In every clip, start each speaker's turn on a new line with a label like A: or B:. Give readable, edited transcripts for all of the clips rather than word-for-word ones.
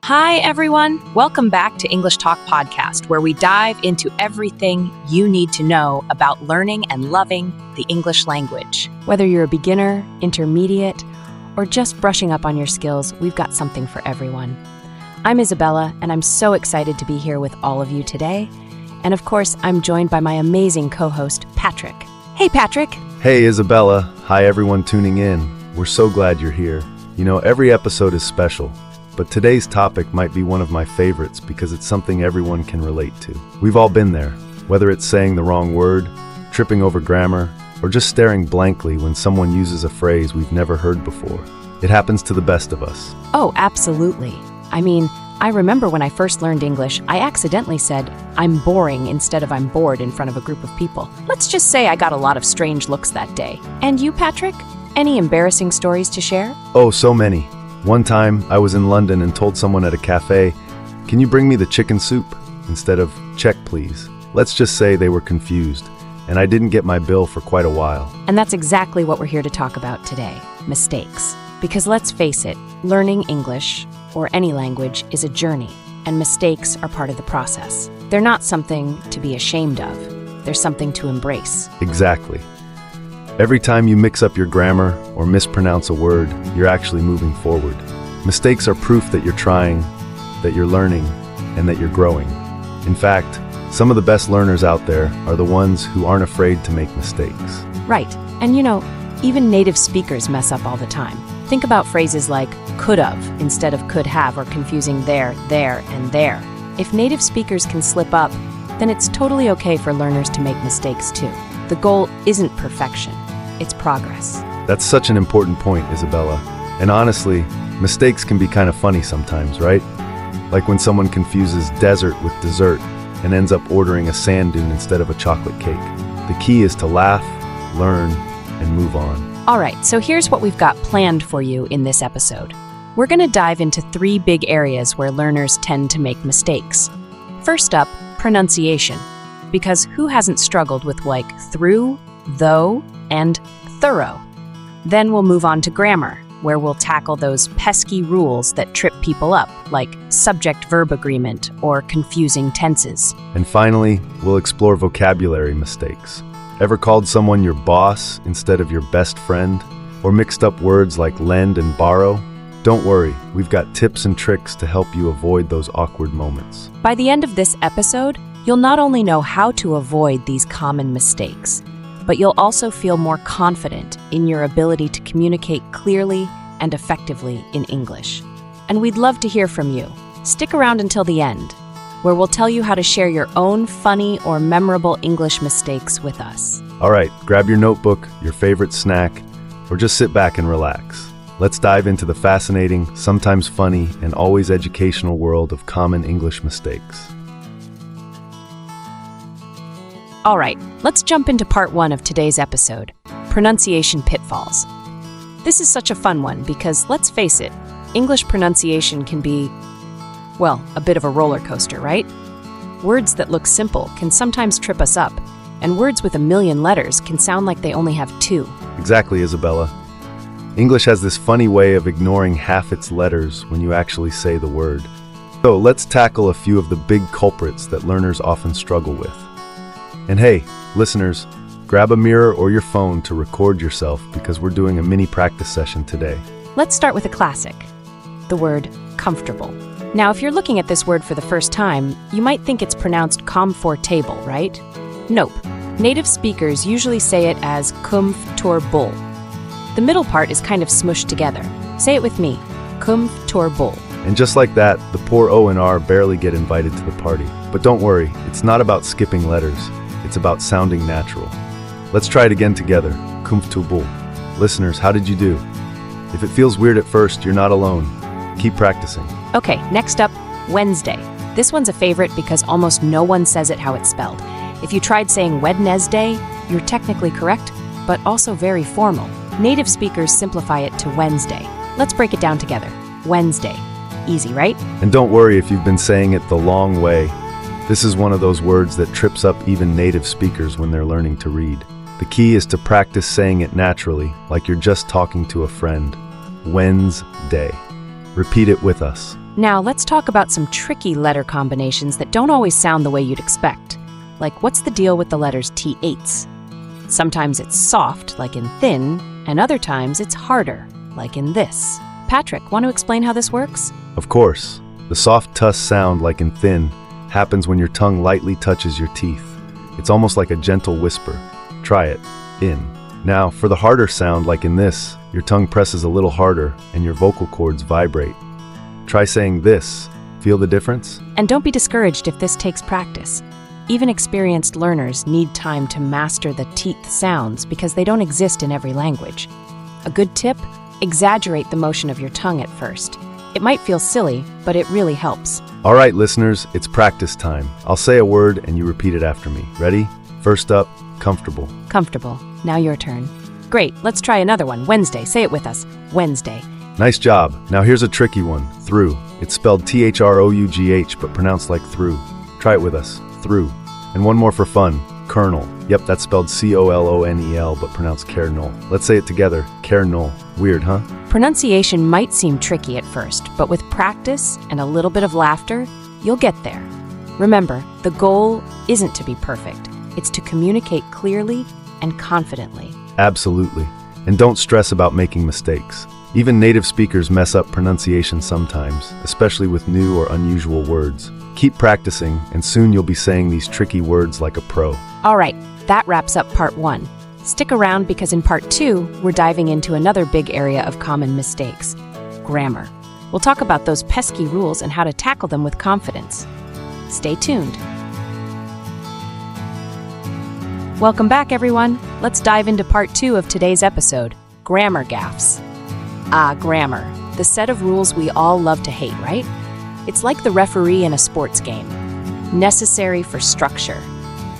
A: Hi, everyone. Welcome back to English Talk Podcast, where we dive into everything you need to know about learning and loving the English language. Whether you're a beginner, intermediate, or just brushing up on your skills, we've got something for everyone. I'm Isabella, and I'm so excited to be here with all of you today. And of course, I'm joined by my amazing co-host, Patrick. Hey, Patrick.
B: Hey, Isabella. Hi, everyone tuning in. We're so glad you're here. You know, every episode is special. But today's topic might be one of my favorites because it's something everyone can relate to. We've all been there, whether it's saying the wrong word, tripping over grammar, or just staring blankly when someone uses a phrase we've never heard before. It happens to the best of us.
A: Oh, absolutely. I mean, I remember when I first learned English, I accidentally said, "I'm boring" instead of "I'm bored" in front of a group of people. Let's just say I got a lot of strange looks that day. And you, Patrick? Any embarrassing stories to share?
B: Oh, so many. One time, I was in London and told someone at a cafe, "Can you bring me the chicken soup?" instead of "check, please." Let's just say they were confused, and I didn't get my bill for quite a while.
A: And that's exactly what we're here to talk about today, mistakes. Because let's face it, learning English, or any language, is a journey, and mistakes are part of the process. They're not something to be ashamed of. They're something to embrace.
B: Exactly. Every time you mix up your grammar or mispronounce a word, you're actually moving forward. Mistakes are proof that you're trying, that you're learning, and that you're growing. In fact, some of the best learners out there are the ones who aren't afraid to make mistakes.
A: Right. And you know, even native speakers mess up all the time. Think about phrases like could've instead of could have, or confusing there, and there. If native speakers can slip up, then it's totally okay for learners to make mistakes too. The goal isn't perfection, it's progress.
B: That's such an important point, Isabella. And honestly, mistakes can be kind of funny sometimes, right? Like when someone confuses desert with dessert and ends up ordering a sand dune instead of a chocolate cake. The key is to laugh, learn, and move on.
A: All right, so here's what we've got planned for you in this episode. We're going to dive into 3 big areas where learners tend to make mistakes. First up, pronunciation. Because who hasn't struggled with like through, though, and thorough? Then we'll move on to grammar, where we'll tackle those pesky rules that trip people up, like subject-verb agreement or confusing tenses.
B: And finally, we'll explore vocabulary mistakes. Ever called someone your boss instead of your best friend? Or mixed up words like lend and borrow? Don't worry, we've got tips and tricks to help you avoid those awkward moments.
A: By the end of this episode, you'll not only know how to avoid these common mistakes, but you'll also feel more confident in your ability to communicate clearly and effectively in English. And we'd love to hear from you. Stick around until the end, where we'll tell you how to share your own funny or memorable English mistakes with us.
B: All right, grab your notebook, your favorite snack, or just sit back and relax. Let's dive into the fascinating, sometimes funny, and always educational world of common English mistakes.
A: All right, let's jump into part 1 of today's episode, pronunciation pitfalls. This is such a fun one because, let's face it, English pronunciation can be, well, a bit of a roller coaster, right? Words that look simple can sometimes trip us up, and words with a million letters can sound like they only have 2.
B: Exactly, Isabella. English has this funny way of ignoring half its letters when you actually say the word. So let's tackle a few of the big culprits that learners often struggle with. And hey, listeners, grab a mirror or your phone to record yourself because we're doing a mini practice session today.
A: Let's start with a classic, the word comfortable. Now, if you're looking at this word for the first time, you might think it's pronounced comfortable, right? Nope. Native speakers usually say it as comfortable. The middle part is kind of smushed together. Say it with me, comfortable.
B: And just like that, the poor O and R barely get invited to the party. But don't worry, it's not about skipping letters. It's about sounding natural. Let's try it again together. Comfortable. Listeners, how did you do? If it feels weird at first, you're not alone. Keep practicing.
A: Okay, next up, Wednesday. This one's a favorite because almost no one says it how it's spelled. If you tried saying Wednesday, you're technically correct, but also very formal. Native speakers simplify it to Wednesday. Let's break it down together. Wednesday. Easy, right?
B: And don't worry if you've been saying it the long way. This is one of those words that trips up even native speakers when they're learning to read. The key is to practice saying it naturally, like you're just talking to a friend. Wednesday. Repeat it with us.
A: Now let's talk about some tricky letter combinations that don't always sound the way you'd expect. Like, what's the deal with the letters T8s? Sometimes it's soft, like in thin, and other times it's harder, like in this. Patrick, want to explain how this works?
B: Of course. The soft tuss sound, like in thin, happens when your tongue lightly touches your teeth. It's almost like a gentle whisper. Try it. In. Now, for the harder sound, like in this, your tongue presses a little harder and your vocal cords vibrate. Try saying this. Feel the difference?
A: And don't be discouraged if this takes practice. Even experienced learners need time to master the teeth sounds because they don't exist in every language. A good tip? Exaggerate the motion of your tongue at first. It might feel silly, but it really helps.
B: All right, listeners, it's practice time. I'll say a word and you repeat it after me. Ready? First up, comfortable.
A: Comfortable. Now your turn. Great, let's try another one. Wednesday. Say it with us. Wednesday.
B: Nice job. Now here's a tricky one. Through. It's spelled T-H-R-O-U-G-H, but pronounced like through. Try it with us. Through. And one more for fun. Kernel. Yep, that's spelled C-O-L-O-N-E-L, but pronounced kernel. Let's say it together. Kernel. Weird, huh?
A: Pronunciation might seem tricky at first, but with practice and a little bit of laughter, you'll get there. Remember, the goal isn't to be perfect. It's to communicate clearly and confidently.
B: Absolutely. And don't stress about making mistakes. Even native speakers mess up pronunciation sometimes, especially with new or unusual words. Keep practicing, and soon you'll be saying these tricky words like a pro.
A: All right, that wraps up part 1. Stick around because in part 2, we're diving into another big area of common mistakes: grammar. We'll talk about those pesky rules and how to tackle them with confidence. Stay tuned. Welcome back, everyone. Let's dive into part 2 of today's episode, grammar gaffes. Grammar, the set of rules we all love to hate, right? It's like the referee in a sports game, necessary for structure.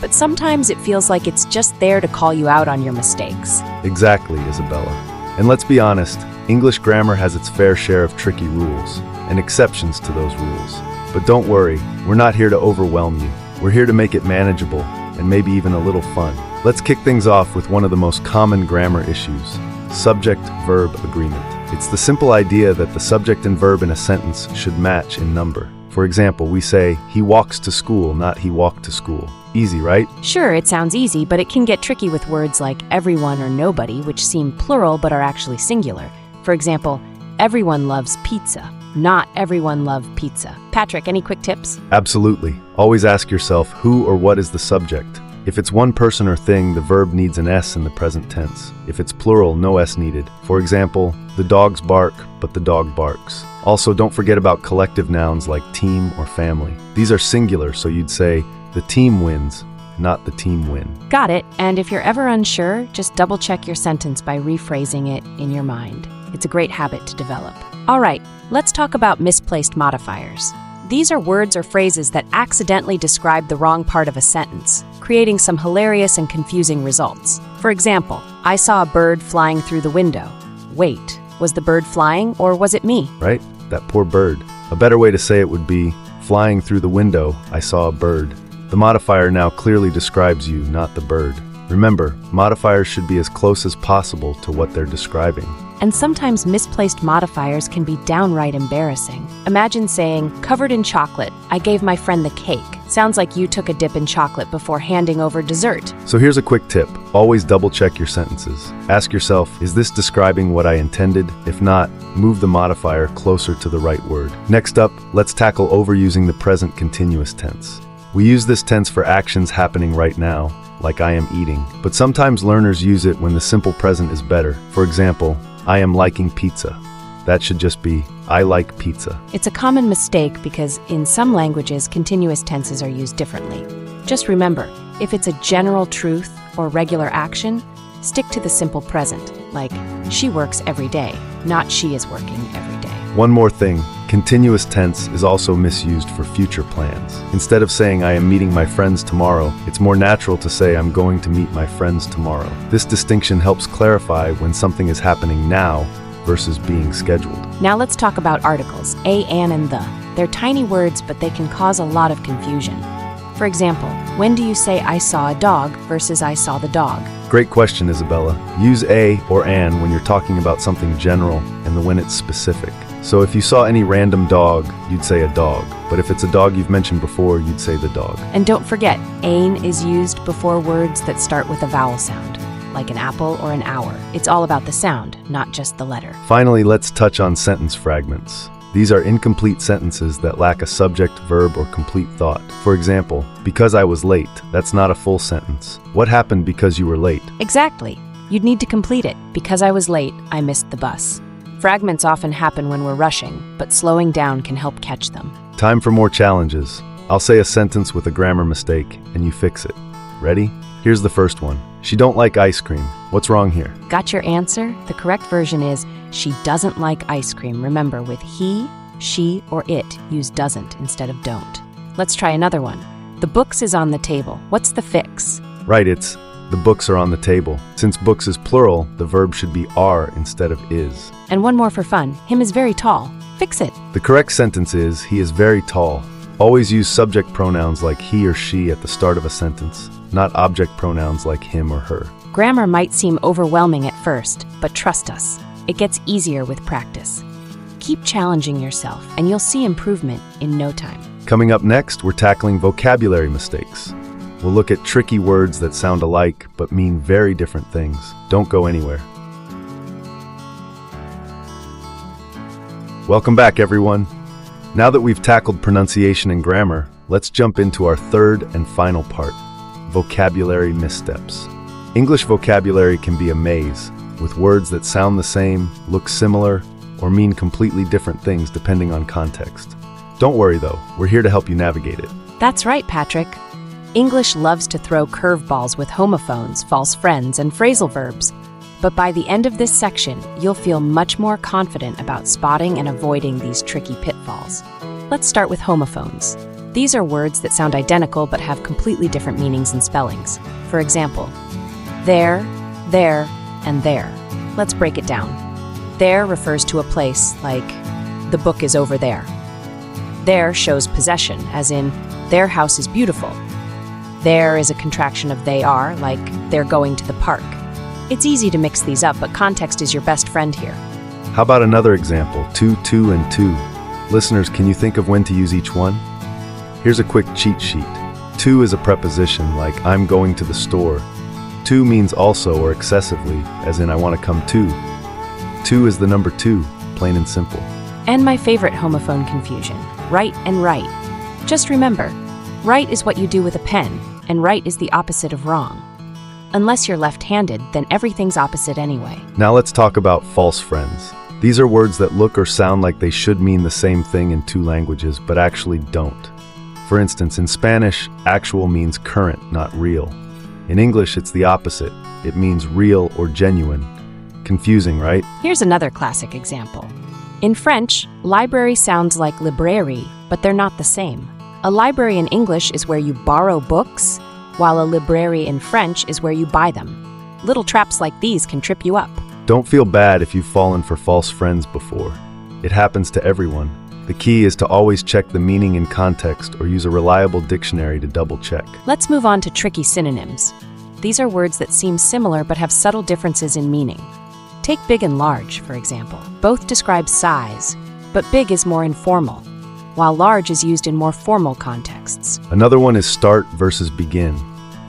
A: But sometimes it feels like it's just there to call you out on your mistakes.
B: Exactly, Isabella. And let's be honest, English grammar has its fair share of tricky rules and exceptions to those rules. But don't worry, we're not here to overwhelm you. We're here to make it manageable and maybe even a little fun. Let's kick things off with one of the most common grammar issues: subject-verb agreement. It's the simple idea that the subject and verb in a sentence should match in number. For example, we say, he walks to school, not he walked to school. Easy, right?
A: Sure, it sounds easy, but it can get tricky with words like everyone or nobody, which seem plural but are actually singular. For example, everyone loves pizza, not everyone loves pizza. Patrick, any quick tips?
B: Absolutely. Always ask yourself who or what is the subject. If it's one person or thing, the verb needs an S in the present tense. If it's plural, no S needed. For example, the dogs bark, but the dog barks. Also, don't forget about collective nouns like team or family. These are singular, so you'd say, the team wins, not the team win.
A: Got it. And if you're ever unsure, just double check your sentence by rephrasing it in your mind. It's a great habit to develop. All right, let's talk about misplaced modifiers. These are words or phrases that accidentally describe the wrong part of a sentence, creating some hilarious and confusing results. For example, I saw a bird flying through the window. Wait, was the bird flying or was it me?
B: Right? That poor bird. A better way to say it would be, flying through the window, I saw a bird. The modifier now clearly describes you, not the bird. Remember, modifiers should be as close as possible to what they're describing.
A: And sometimes misplaced modifiers can be downright embarrassing. Imagine saying, covered in chocolate, I gave my friend the cake. Sounds like you took a dip in chocolate before handing over dessert.
B: So here's a quick tip. Always double check your sentences. Ask yourself, is this describing what I intended? If not, move the modifier closer to the right word. Next up, let's tackle overusing the present continuous tense. We use this tense for actions happening right now, like I am eating. But sometimes learners use it when the simple present is better. For example, I am liking pizza. That should just be, I like pizza.
A: It's a common mistake because in some languages, continuous tenses are used differently. Just remember, if it's a general truth or regular action, stick to the simple present, like she works every day, not she is working every day.
B: One more thing, continuous tense is also misused for future plans. Instead of saying I am meeting my friends tomorrow, it's more natural to say I'm going to meet my friends tomorrow. This distinction helps clarify when something is happening now versus being scheduled.
A: Now let's talk about articles, a, an, and the. They're tiny words, but they can cause a lot of confusion. For example, when do you say I saw a dog versus I saw the dog?
B: Great question, Isabella. Use a or an when you're talking about something general and the when it's specific. So if you saw any random dog, you'd say a dog. But if it's a dog you've mentioned before, you'd say the dog.
A: And don't forget, ein is used before words that start with a vowel sound, like an apple or an hour. It's all about the sound, not just the letter.
B: Finally, let's touch on sentence fragments. These are incomplete sentences that lack a subject, verb, or complete thought. For example, because I was late, that's not a full sentence. What happened because you were late?
A: Exactly. You'd need to complete it. Because I was late, I missed the bus. Fragments often happen when we're rushing, but slowing down can help catch them.
B: Time for more challenges. I'll say a sentence with a grammar mistake, and you fix it. Ready? Here's the first one. She don't like ice cream. What's wrong here?
A: Got your answer? The correct version is, she doesn't like ice cream. Remember, with he, she, or it, use doesn't instead of don't. Let's try another one. The books is on the table. What's the fix?
B: Right, it's the books are on the table. Since books is plural, the verb should be are instead of is.
A: And one more for fun. Him is very tall. Fix it.
B: The correct sentence is, he is very tall. Always use subject pronouns like he or she at the start of a sentence, not object pronouns like him or her.
A: Grammar might seem overwhelming at first, but trust us, it gets easier with practice. Keep challenging yourself, and you'll see improvement in no time.
B: Coming up next, we're tackling vocabulary mistakes. We'll look at tricky words that sound alike but mean very different things. Don't go anywhere. Welcome back, everyone. Now that we've tackled pronunciation and grammar, let's jump into our third and final part, vocabulary missteps. English vocabulary can be a maze, with words that sound the same, look similar, or mean completely different things depending on context. Don't worry though, we're here to help you navigate it.
A: That's right, Patrick. English loves to throw curveballs with homophones, false friends, and phrasal verbs. But by the end of this section, you'll feel much more confident about spotting and avoiding these tricky pitfalls. Let's start with homophones. These are words that sound identical but have completely different meanings and spellings. For example, there, and there. Let's break it down. There refers to a place, like, the book is over there. There shows possession, as in, their house is beautiful. There is a contraction of they are, like, they're going to the park. It's easy to mix these up, but context is your best friend here.
B: How about another example, to, and to? Listeners, can you think of when to use each one? Here's a quick cheat sheet. To is a preposition, like I'm going to the store. To means also or excessively, as in I want to come to. To is the number 2, plain and simple.
A: And my favorite homophone confusion, right and right. Just remember, right is what you do with a pen, and right is the opposite of wrong. Unless you're left-handed, then everything's opposite anyway.
B: Now let's talk about false friends. These are words that look or sound like they should mean the same thing in 2 languages, but actually don't. For instance, in Spanish, actual means current, not real. In English, it's the opposite. It means real or genuine. Confusing, right?
A: Here's another classic example. In French, library sounds like librairie, but they're not the same. A library in English is where you borrow books, while a librairie in French is where you buy them. Little traps like these can trip you up.
B: Don't feel bad if you've fallen for false friends before. It happens to everyone. The key is to always check the meaning in context or use a reliable dictionary to double-check.
A: Let's move on to tricky synonyms. These are words that seem similar but have subtle differences in meaning. Take big and large, for example. Both describe size, but big is more informal, while large is used in more formal contexts.
B: Another one is start versus begin.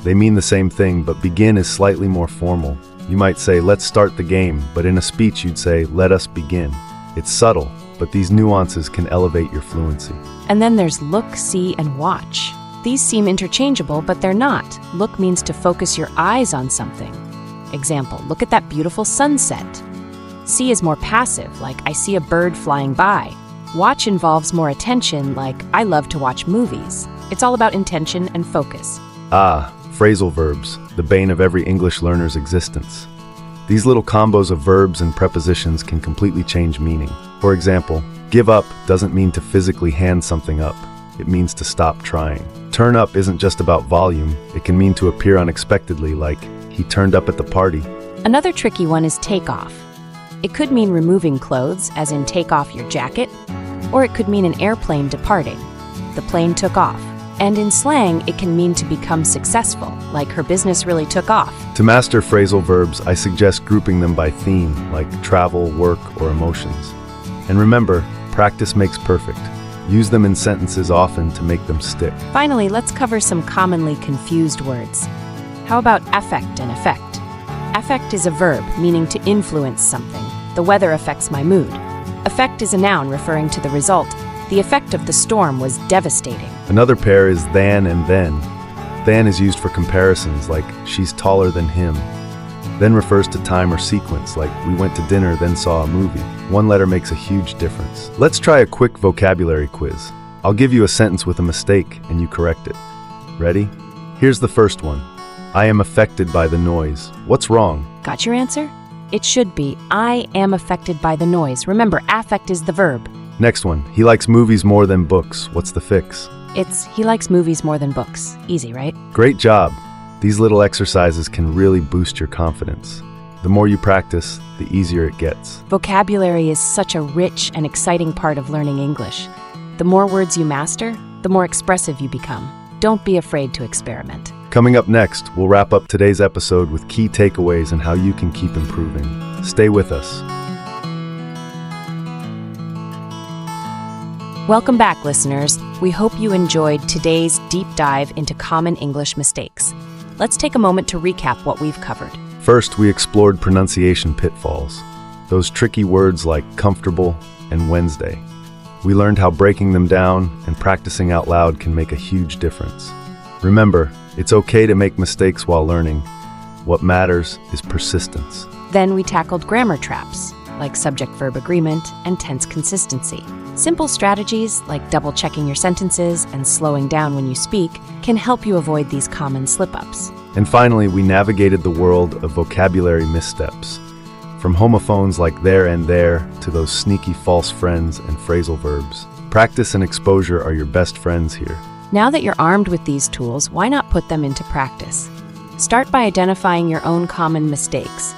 B: They mean the same thing, but begin is slightly more formal. You might say, let's start the game, but in a speech you'd say, let us begin. It's subtle, but these nuances can elevate your fluency.
A: And then there's look, see, and watch. These seem interchangeable, but they're not. Look means to focus your eyes on something. Example, look at that beautiful sunset. See is more passive, like I see a bird flying by. Watch involves more attention, like I love to watch movies. It's all about intention and focus.
B: Phrasal verbs, the bane of every English learner's existence. These little combos of verbs and prepositions can completely change meaning. For example, give up doesn't mean to physically hand something up. It means to stop trying. Turn up isn't just about volume. It can mean to appear unexpectedly, like he turned up at the party.
A: Another tricky one is take off. It could mean removing clothes, as in take off your jacket, or it could mean an airplane departing. The plane took off. And in slang, it can mean to become successful, like her business really took off.
B: To master phrasal verbs, I suggest grouping them by theme, like travel, work, or emotions. And remember, practice makes perfect. Use them in sentences often to make them stick.
A: Finally, let's cover some commonly confused words. How about affect and effect? Affect is a verb meaning to influence something. The weather affects my mood. Effect is a noun referring to the result. The effect of the storm was devastating.
B: Another pair is than and then. Than is used for comparisons, like she's taller than him. Then refers to time or sequence, like we went to dinner, then saw a movie. One letter makes a huge difference. Let's try a quick vocabulary quiz. I'll give you a sentence with a mistake, and you correct it. Ready? Here's the first one. I am affected by the noise. What's wrong?
A: Got your answer? It should be, I am affected by the noise. Remember, affect is the verb.
B: Next one. He likes movies more than books. What's the fix?
A: It's, he likes movies more than books. Easy, right?
B: Great job. These little exercises can really boost your confidence. The more you practice, the easier it gets.
A: Vocabulary is such a rich and exciting part of learning English. The more words you master, the more expressive you become. Don't be afraid to experiment.
B: Coming up next, we'll wrap up today's episode with key takeaways and how you can keep improving. Stay with us.
A: Welcome back, listeners. We hope you enjoyed today's deep dive into common English mistakes. Let's take a moment to recap what we've covered.
B: First, we explored pronunciation pitfalls. Those tricky words like comfortable and Wednesday. We learned how breaking them down and practicing out loud can make a huge difference. Remember, it's okay to make mistakes while learning. What matters is persistence.
A: Then we tackled grammar traps, like subject-verb agreement and tense consistency. Simple strategies, like double-checking your sentences and slowing down when you speak, can help you avoid these common slip-ups.
B: And finally, we navigated the world of vocabulary missteps. From homophones like there and there to those sneaky false friends and phrasal verbs. Practice and exposure are your best friends here.
A: Now that you're armed with these tools, why not put them into practice? Start by identifying your own common mistakes.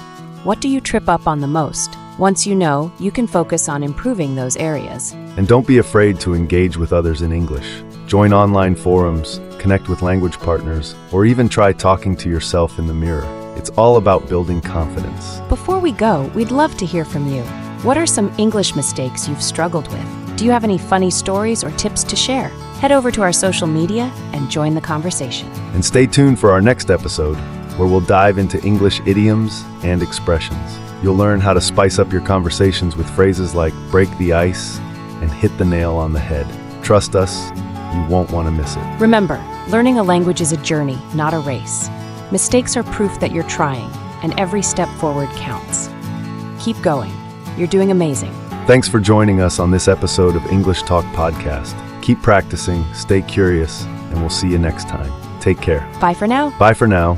A: What do you trip up on the most? Once you know, you can focus on improving those areas.
B: And don't be afraid to engage with others in English. Join online forums, connect with language partners, or even try talking to yourself in the mirror. It's all about building confidence.
A: Before we go, we'd love to hear from you. What are some English mistakes you've struggled with? Do you have any funny stories or tips to share? Head over to our social media and join the conversation.
B: And stay tuned for our next episode, where we'll dive into English idioms and expressions. You'll learn how to spice up your conversations with phrases like break the ice and hit the nail on the head. Trust us, you won't want to miss it.
A: Remember, learning a language is a journey, not a race. Mistakes are proof that you're trying, and every step forward counts. Keep going. You're doing amazing.
B: Thanks for joining us on this episode of English Talk Podcast. Keep practicing, stay curious, and we'll see you next time. Take care.
A: Bye for now.
B: Bye for now.